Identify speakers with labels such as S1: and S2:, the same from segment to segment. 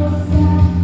S1: Semua saya senang.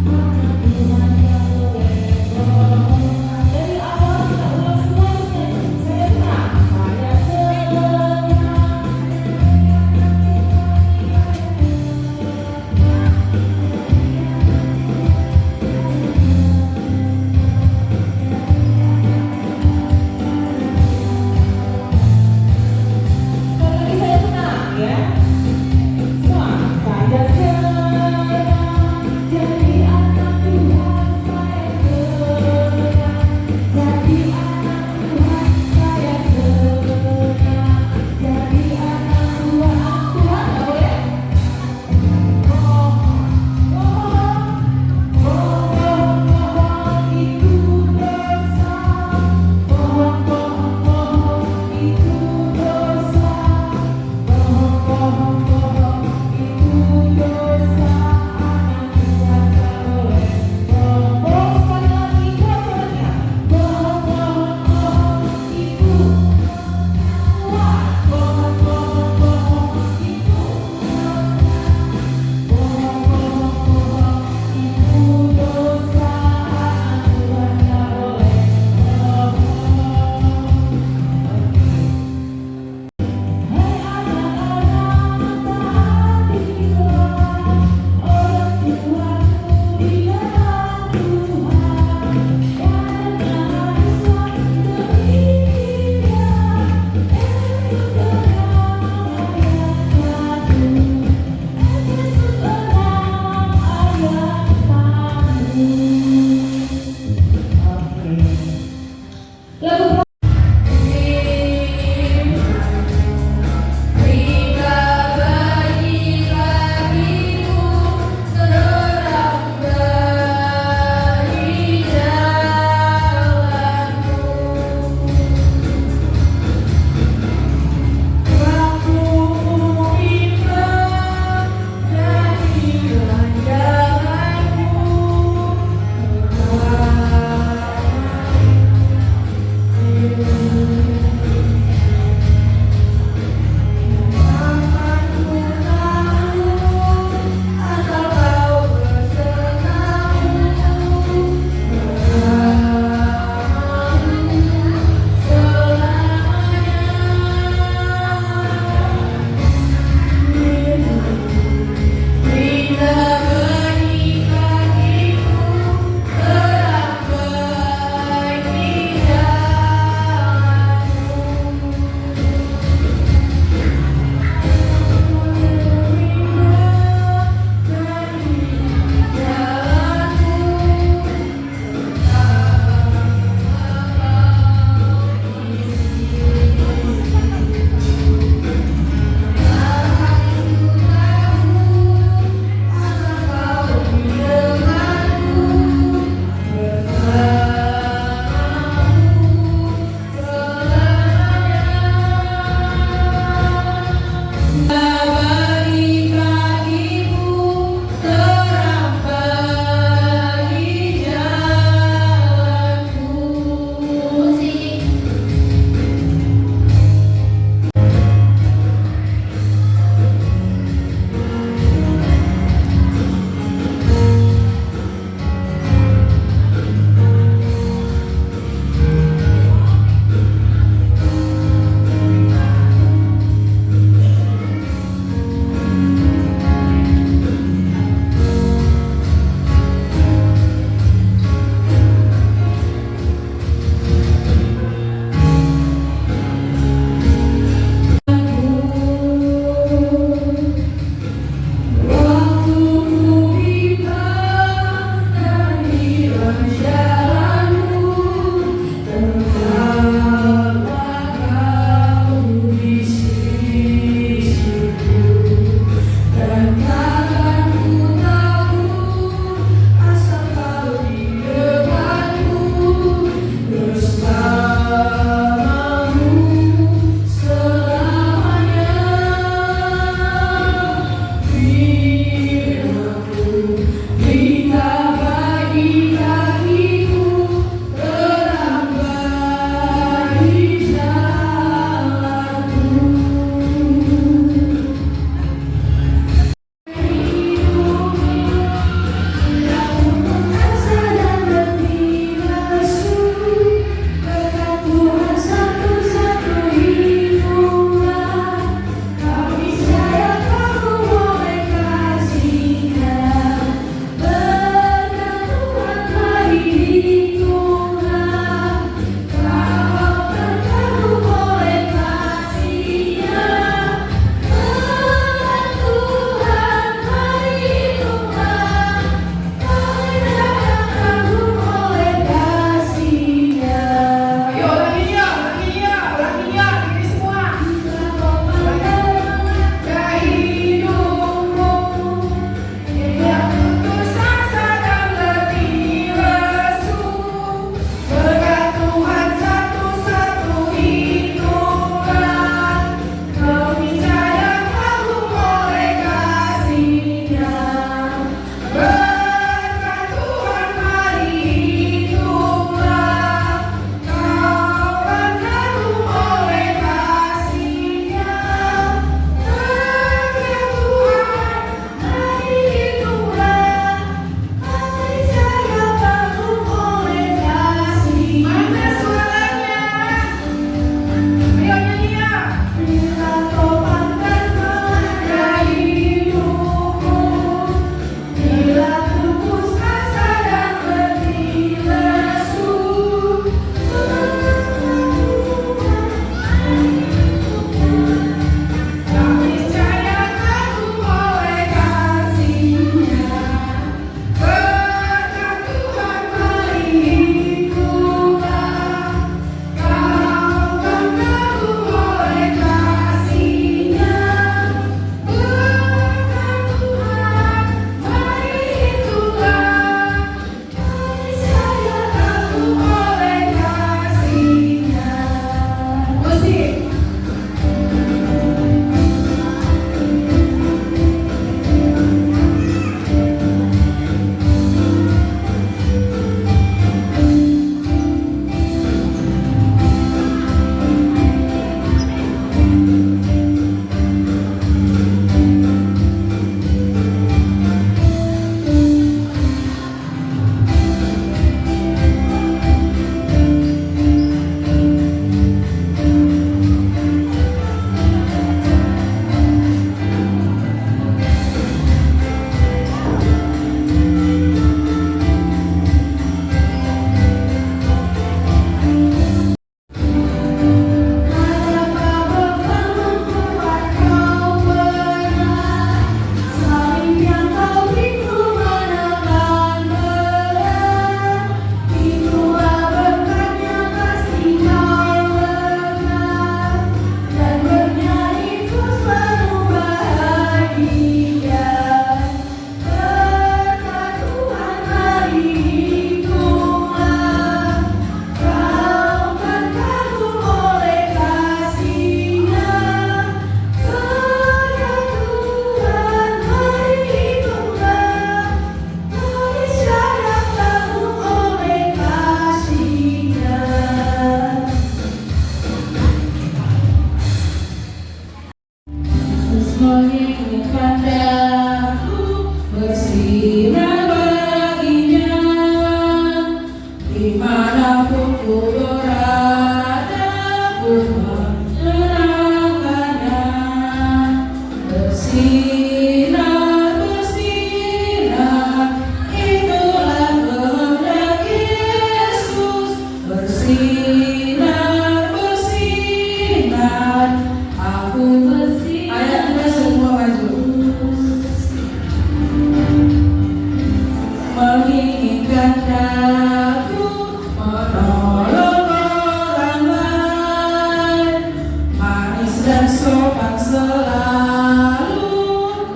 S1: menginginkan aku menolong orang lain, manis dan sopan selalu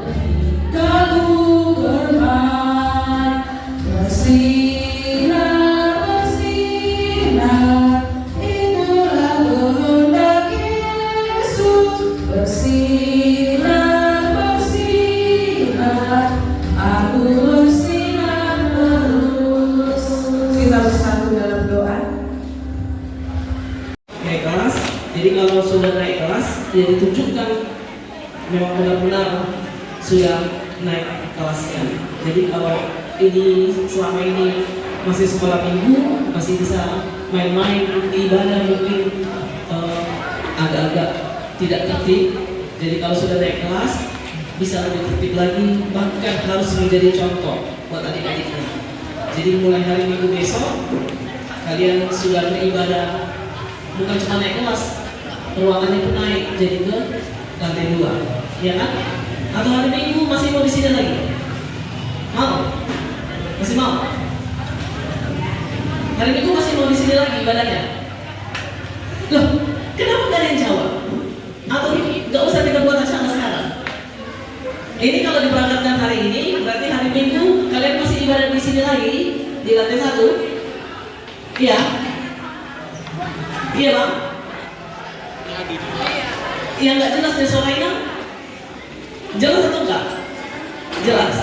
S1: ketika ku bermain. Bersinar, bersinar, itulah kehendak Yesus. Bersinar, bersinar, aku bersinar terus. Kita bersatu dalam doa.
S2: Naik kelas, jadi kalau sudah naik kelas, ya ditunjukkan memang benar-benar sudah naik kelasnya. Jadi kalau ini selama ini masih sekolah minggu, masih bisa main-main di ibadah, mungkin agak-agak tidak tertib. Jadi kalau sudah naik kelas, bisa lebih tertib lagi, bahkan harus menjadi contoh buat adik-adiknya. Jadi mulai hari Minggu besok, kalian sudah beribadah, bukan cuma naik kelas, ruangannya pun naik jadi ke lantai 2, ya kan? Atau hari Minggu masih mau di sini lagi? Mau? Masih mau? Hari Minggu masih mau di sini lagi ibadahnya? Loh, kenapa gak ada yang jawab? Atau gak usah kita buat acara sekarang? Ini kalau diberangkatkan hari ini, berarti hari Minggu kalian masih ibadah di sini lagi di lantai 1? Iya? Iya bang? Yang nggak jelas dari suaranya? Jelas atau enggak? Jelas.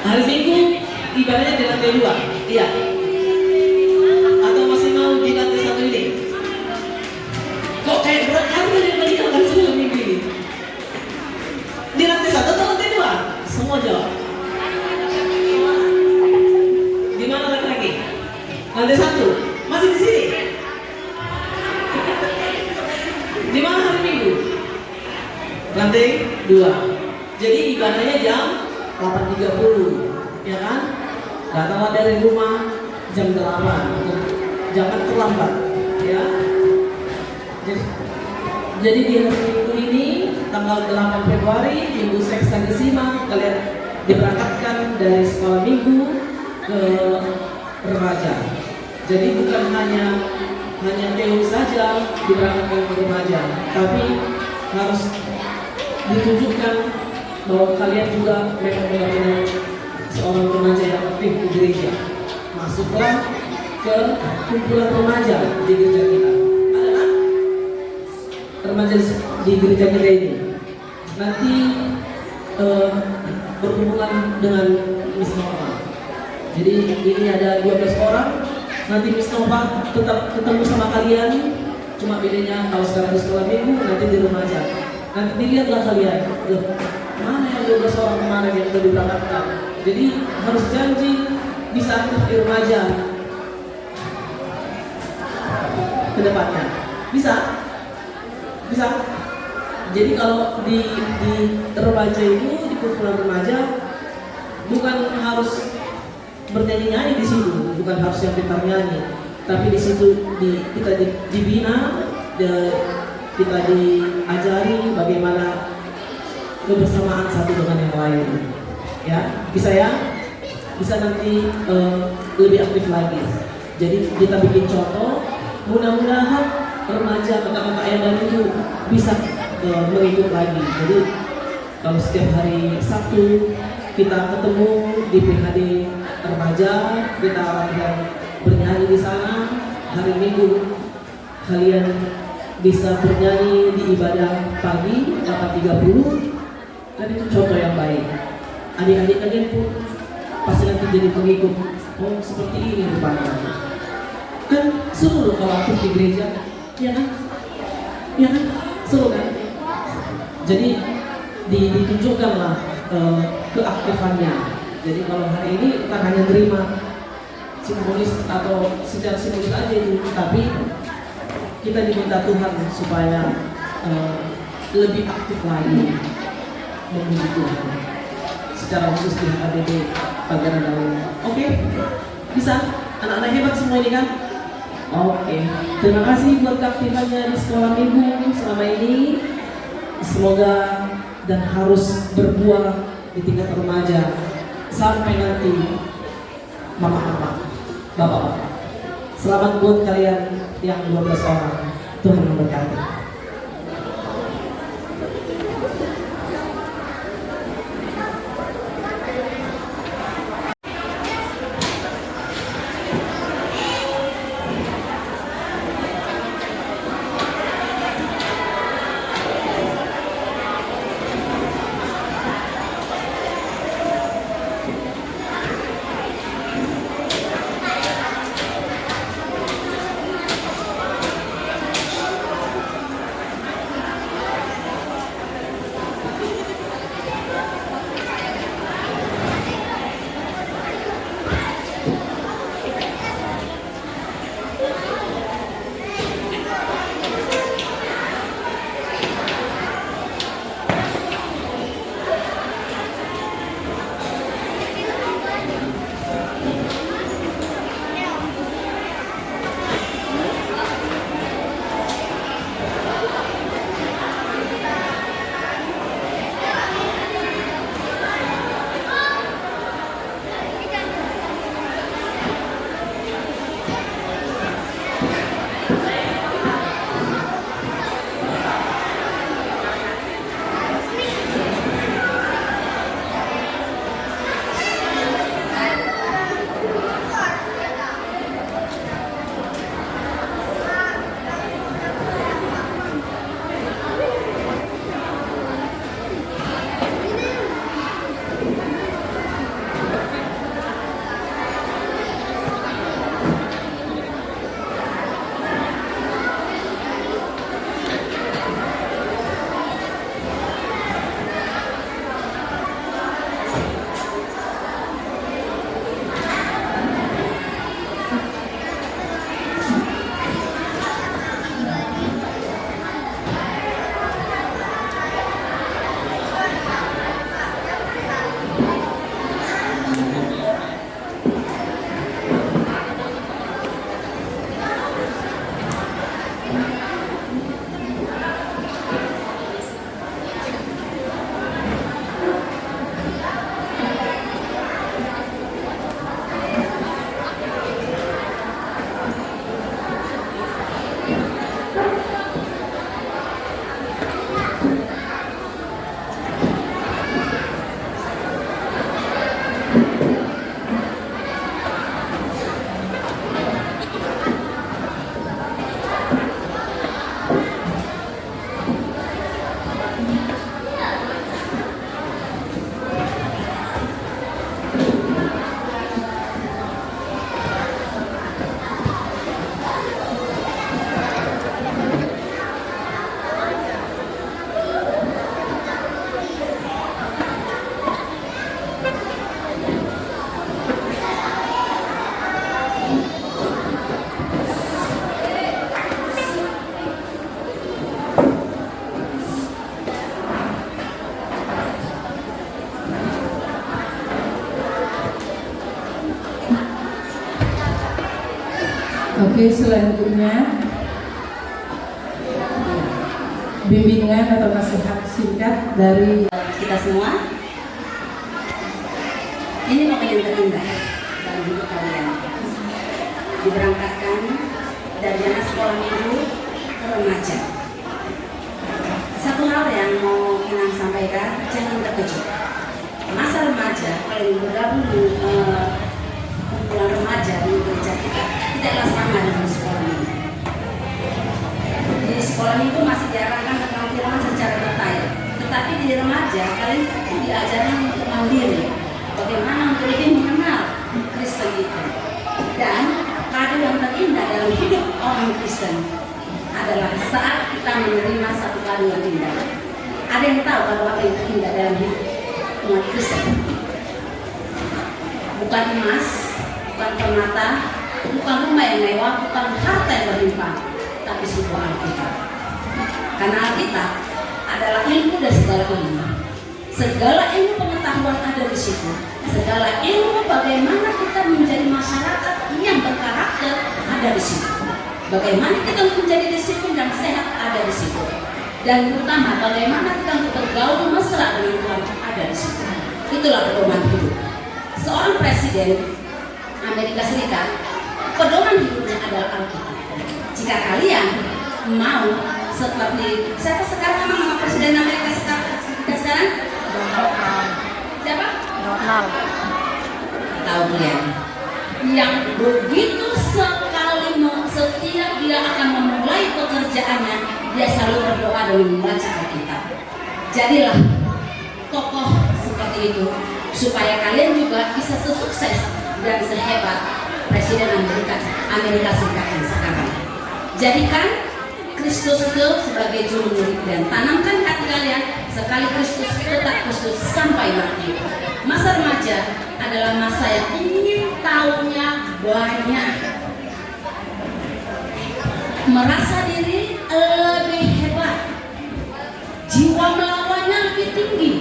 S2: Hari Minggu ibadahnya di lantai 2? Iya. Atau masih mau di lantai 1 ini? Kok kayak berat kan dari kan semua minggu ini? Di lantai 1 atau lantai 2? Semua jawab. Di mana lagi? Lantai 1? Masih di sini? Di mana hari Minggu? Lantai 2. Jadi ibadahnya jam 8.30, ya kan? Datanglah dari rumah jam 8. Jangan terlambat, ya. Jadi di hari Minggu ini tanggal 8 Februari Minggu Seksagesima, kalian diberangkatkan dari sekolah minggu ke remaja. Jadi bukan hanya teori saja diberangkatkan ke remaja, tapi harus ditunjukkan bahwa kalian juga memang benar-benar seorang remaja yang aktif di gereja. Masuklah ke kumpulan remaja di gereja kita. Ada kan? Remaja di gereja kita ini nanti berhubungan dengan Miss Nova. Jadi ini ada 12 orang. Nanti Miss Nova tetap ketemu sama kalian. Cuma bedanya kalau sekarang di sekolah minggu, nanti di remaja. Nanti dilihatlah kalian, loh, mana yang 12 orang kemarin yang sudah diberangkatkan. Jadi harus janji bisa aktif di remaja ke depannya. Bisa? Bisa? Jadi kalau di remaja itu, di kumpulan remaja, bukan harus bernyanyi-nyanyi di situ, bukan harus yang pintar nyanyi, tapi di situ kita dibina, kita diajari bagaimana kebersamaan satu dengan yang lain. Ya, bisa ya? Bisa nanti lebih aktif lagi. Jadi kita bikin contoh, mudah-mudahan remaja kakak-kakak yang lain itu bisa mengikut lagi. Jadi kalau setiap hari Sabtu kita ketemu di PHD remaja, kita latihan bernyanyi di sana. Hari Minggu kalian bisa bernyanyi di ibadah pagi 8.30, kan itu contoh yang baik. Adik-adik kalian pun pasti nanti jadi pengikut. Oh, seperti ini rupanya. Kan seru loh kalau aktif di gereja, ya kan? Ya kan? Seru kan? Jadi ditunjukkanlah keaktifannya. Jadi kalau hari ini bukan hanya terima simbolis atau secara simbolis aja itu, tapi kita diminta Tuhan supaya lebih aktif lagi memuji Tuhan secara khusus di HKBP Pagarayan Daun. Oke, bisa? Anak-anak hebat semua ini kan? Oke, terima kasih buat keaktifannya di sekolah minggu selama ini. Semoga dan harus berbuah di tingkat remaja. sampai nanti mama-mama, bapak-bapak. Selamat buat kalian yang 12 orang. Tuhan memberkati.
S1: Oke, selanjutnya bimbingan atau nasihat singkat dari
S3: kita semua. Ini momen yang terindah dalam hidup kalian. Diberangkatkan dari anak sekolah minggu ke remaja. Satu hal yang mau Inang sampaikan, jangan terkejut. Masa remaja, kalian bergabung di kumpulan remaja di gereja kita, tidaklah sama dengan sekolah minggu. Di sekolah minggu masih diarahkan tentang firman secara detail, tetapi di remaja kalian diajarkan untuk mandiri, bagaimana untuk lebih mengenal Kristen itu. Dan kado yang terindah dalam hidup orang Kristen adalah saat kita menerima satu kado yang indah. Ada yang tahu kado apa yang terindah dalam hidup umat Kristen? Bukan emas, bukan permata, bukan rumah yang mewah, bukan harta yang berlimpah, tapi sebuah Alkitab. Karena Alkitab adalah ilmu dari segala ilmu. Segala ilmu pengetahuan ada di situ. Segala ilmu bagaimana kita menjadi masyarakat yang berkarakter ada di situ. Bagaimana kita menjadi disiplin dan sehat ada di situ. Dan terutama bagaimana kita untuk bergaul mesra dengan Tuhan ada di situ. Itulah pedoman hidup. seorang presiden Amerika Serikat, pedoman hidupnya adalah Alkitab. Jika kalian mau seperti siapa sekarang nama presiden Amerika Serikat sekarang? Siapa?
S4: Donald.
S3: Tahu kalian? Yang begitu sekali setiap dia akan memulai pekerjaannya, dia selalu berdoa dan membaca Alkitab. Jadilah tokoh seperti itu supaya kalian juga bisa sesukses dan sehebat Presiden Amerika Serikat yang sekarang. Jadikan Kristus itu sebagai juru murid dan tanamkan hati kalian sekali Kristus tetap Kristus sampai mati. Masa remaja adalah masa yang ingin tahunya banyak, merasa diri lebih hebat, jiwa melawannya lebih tinggi.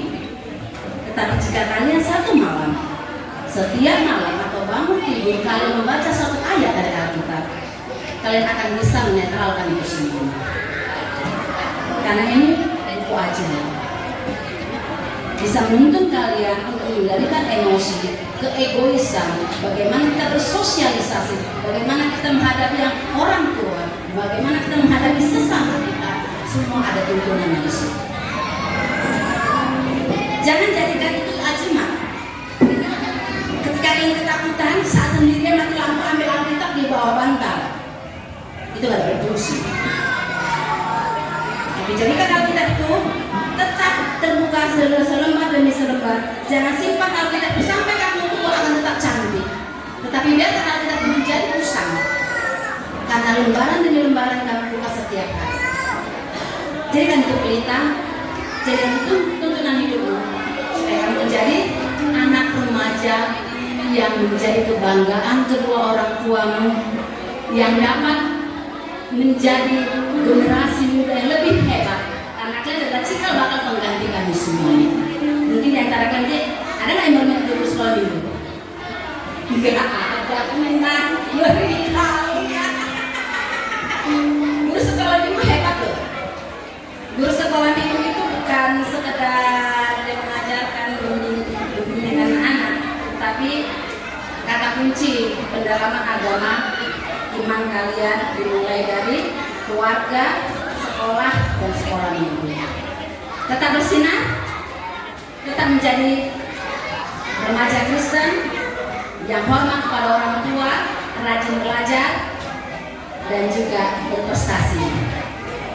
S3: Tetapi jika kalian satu malam, setiap malam atau bangun tidur kalian membaca satu ayat dari Alkitab, kalian akan bisa menetralkan itu semua. Karena ini buku ajaib, bisa menuntun kalian untuk mengendalikan emosi, keegoisan, bagaimana kita bersosialisasi, bagaimana kita menghadapi yang orang tua, bagaimana kita menghadapi sesama kita, semua ada tuntunannya di situ. Jangan jadikan itu ajimat. Ketika ingin ketakutan, saat sendirian mati lampu, ambil Alkitab di bawah bantal, itu gak ada berfungsi. Tapi jadikan Alkitab itu tetap terbuka selembar demi selembar. Jangan simpan Alkitab itu sampai kamu tua akan tetap cantik. Tetapi biarkan Alkitab itu menjadi usang, karena lembaran demi lembaran kamu buka setiap hari. Jadikan itu pelita, jadikan itu tuntunan hidupmu, supaya kamu menjadi anak remaja yang menjadi kebanggaan kedua orang tuamu, yang dapat menjadi generasi muda yang lebih hebat. Karena kalian adalah cikal bakal pengganti kami semuanya. Mungkin di antara kalian ada nggak yang berminat guru sekolah minggu? Enggak ada, minat ngeri kalian. Guru sekolah minggu hebat loh. Guru sekolah minggu itu bukan sekedar dia mengajarkan bimbingan anak, tapi kata kunci pendalaman agama iman kalian dimulai dari keluarga, sekolah, dan sekolah minggu. Tetap bersinar, tetap menjadi remaja Kristen yang hormat kepada orang tua, rajin belajar, dan juga berprestasi.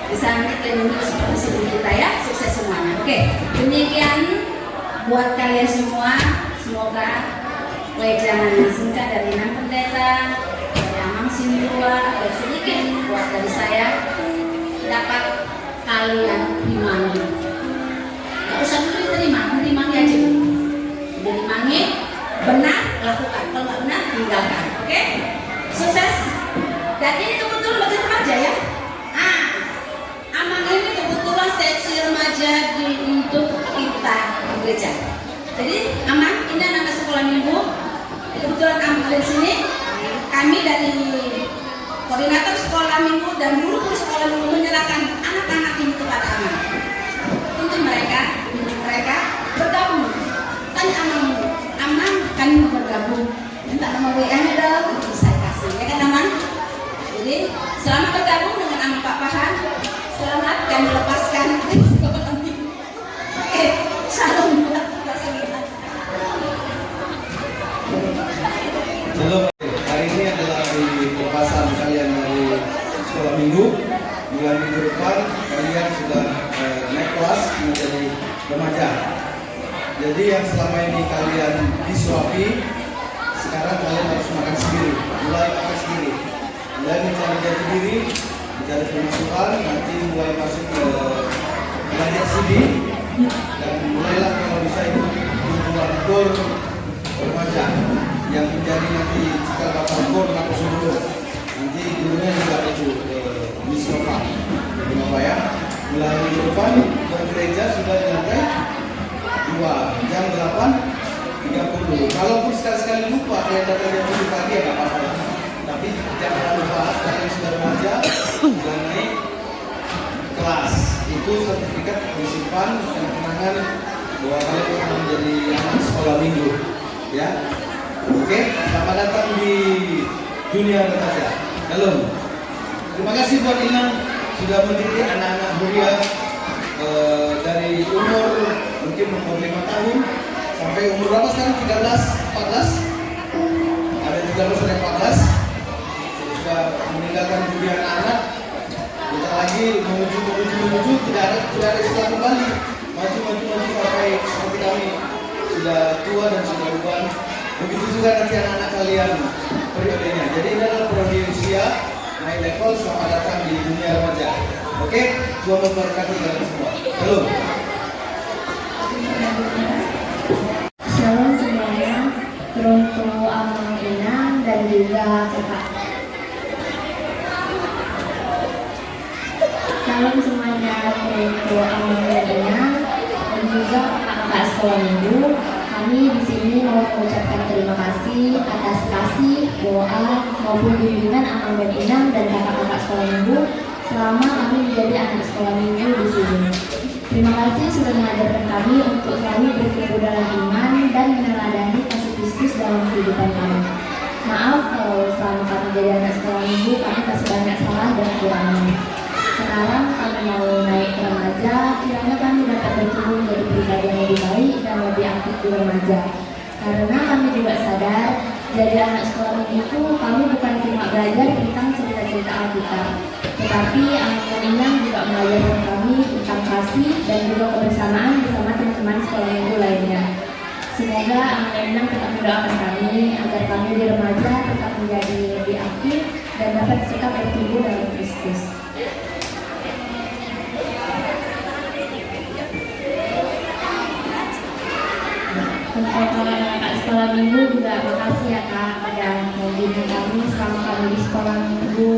S3: Bisa kita seperti sebelum kita ya, sukses semuanya. Oke, demikian buat kalian semua. Semoga wejangan yang singkat dari Nan Pendeta, dari Amang Sindua, atau sedikit buat dari saya dapat kalian imani. Gak usah dulu diterima, diimani aja. Udah diimani, benar lakukan. Kalau nggak benar tinggalkan. Oke, sukses. Dan ini kebetulan bagi remaja ya. Amang ini kebetulan seksi remaja untuk kita di gereja. Jadi Amang ini anak sekolah minggu. Kebetulan Amang di sini. Kami dari koordinator sekolah minggu dan guru-guru sekolah minggu menyerahkan anak-anak ini kepada Amang. Untuk mereka bergabung. Tanya Amang kami mau bergabung. Minta nomor WA-nya dong, saya kasih ya kan Amang. Jadi selamat bergabung dengan Amang Pak Pahan. Selamat kami lepaskan. Oke, salam buat kita semua.
S5: Halo, hari ini adalah hari pelepasan kalian dari sekolah minggu. Bulan minggu depan kalian sudah naik kelas menjadi remaja. Jadi yang selama ini kalian disuapi, sekarang kalian harus makan sendiri, mulai makan sendiri, mulai mencari jati diri, mencari pemasukan, nanti mulai masuk ke belajar sendiri, dan mulailah kalau bisa itu kumpulan kur remaja yang menjadi nanti cikal bakal kur atau sebelum nanti gurunya juga itu Miss Nova. Jadi Bapak ya, mulai minggu depan bergereja sudah dimulai 2 jam 8.30. Kalaupun sekali-sekali lupa kalian datang jam 7 pagi ya nggak apa-apa. Tapi jangan lupa kalian sudah remaja dan naik kelas. Itu sertifikat disimpan dan kenangan bahwa kalian akan menjadi anak sekolah minggu. Ya, oke. Selamat datang di dunia remaja. Shalom. Terima kasih buat Inang sudah mendidik anak-anak Huria dari umur mungkin umur 5 tahun sampai umur berapa sekarang? 13, 14? Ada 13 dan 14 sudah meninggalkan dunia anak-anak. Kita lagi menuju tidak ada istilah kembali, maju sampai seperti kami sudah tua dan sudah uban. Begitu juga nanti anak-anak kalian periodenya. Jadi ini adalah periode usia naik level. Selamat datang di dunia remaja. Oke, Tuhan memberkati kalian semua. Halo.
S4: Shalom semuanya, teruntuk Amang Inang dan juga kakak. Shalom semuanya, teruntuk Amang Inang dan juga kakak sekolah minggu. Kami di sini mau mengucapkan terima kasih atas kasih, doa maupun bimbingan Amang dan Inang dan kakak-kakak sekolah minggu selama kami menjadi anak sekolah minggu di sini. Terima kasih sudah mengajarkan kami untuk selalu bertumbuh dalam iman dan meneladani kasih Kristus dalam kehidupan kami. Maaf kalau selama kami jadi anak sekolah minggu kami masih banyak salah dan kekurangan. Sekarang kami mau naik ke remaja, kiranya kami dapat bertumbuh menjadi pribadi yang lebih baik dan lebih aktif di remaja. Karena kami juga sadar, jadi anak sekolah minggu itu kami bukan cuma belajar tentang cerita-cerita Alkitab, tetapi Amang dan Inang juga mengajarkan kami tentang kasih dan juga kebersamaan bersama teman-teman sekolah minggu lainnya. Semoga Amang dan Inang tetap mendoakan kami agar kami di remaja tetap menjadi lebih aktif dan dapat tetap bertumbuh dalam Kristus. Untuk kakak sekolah minggu juga makasih ya Kak pada membimbing kami selama kami di sekolah minggu.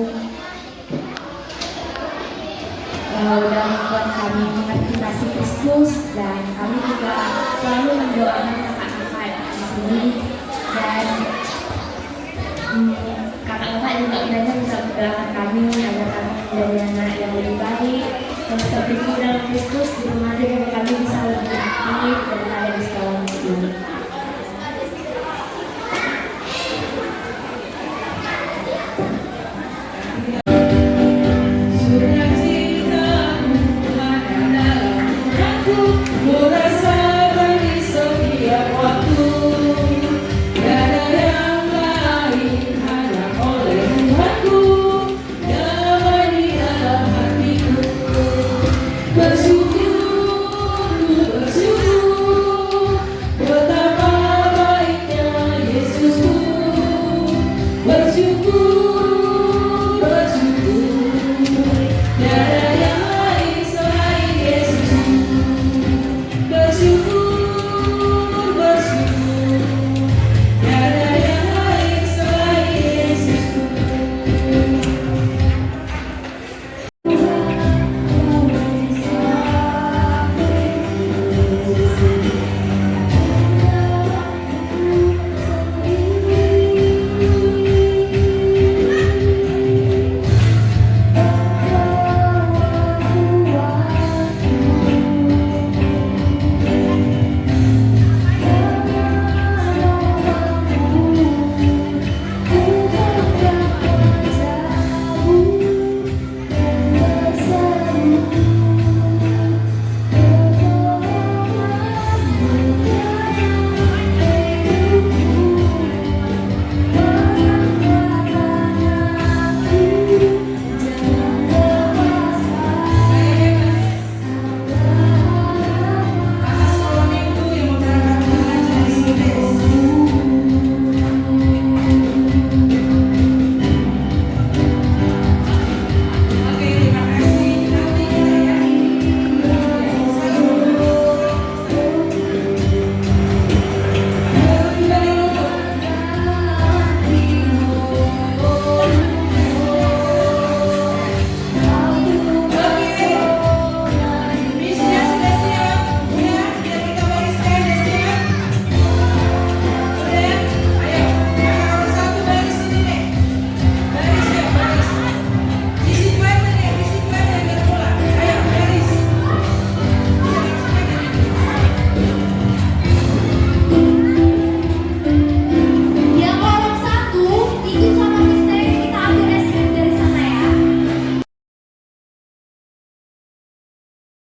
S4: Udah membuat kami mengerti kasih Kristus dan kami juga selalu mendoakan kakak-kakak di sini dan kakak-kakak juga kiranya bisa mendoakan kami agar kami menjadi anak yang lebih baik dan tetap bertumbuh dalam Kristus di remaja dan